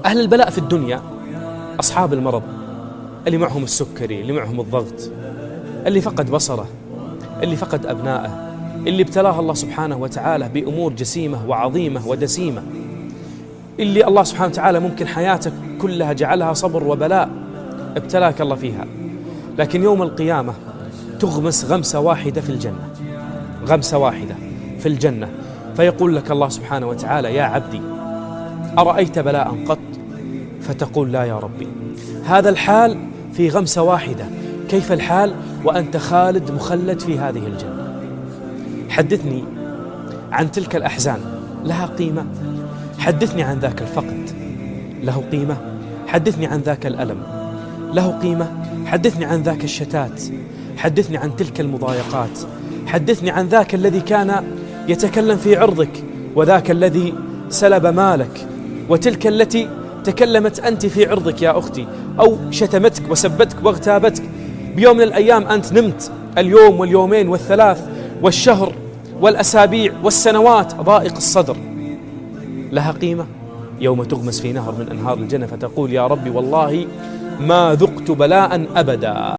أهل البلاء في الدنيا أصحاب المرض، اللي معهم السكري، اللي معهم الضغط، اللي فقد بصره، اللي فقد أبنائه، اللي ابتلاه الله سبحانه وتعالى بأمور جسيمة وعظيمة ودسيمة، اللي الله سبحانه وتعالى ممكن حياتك كلها جعلها صبر وبلاء ابتلاك الله فيها، لكن يوم القيامة تغمس غمسة واحدة في الجنة، غمسة واحدة في الجنة، فيقول لك الله سبحانه وتعالى: يا عبدي أرأيت بلاء قط؟ فتقول: لا يا ربي. هذا الحال في غمسة واحدة، كيف الحال وأنت خالد مخلد في هذه الجنة؟ حدثني عن تلك الأحزان، لها قيمة؟ حدثني عن ذاك الفقد، له قيمة؟ حدثني عن ذاك الألم، له قيمة؟ حدثني عن ذاك الشتات، حدثني عن تلك المضايقات، حدثني عن ذاك الذي كان يتكلم في عرضك، وذاك الذي سلب مالك، وتلك التي تكلمت أنت في عرضك يا أختي، أو شتمتك وسبتك واغتابتك. بيوم من الأيام أنت نمت اليوم واليومين والثلاث والشهر والأسابيع والسنوات ضائق الصدر، لها قيمة؟ يوم تغمس في نهر من أنهار الجنة فتقول: يا ربي والله ما ذقت بلاء أبدا.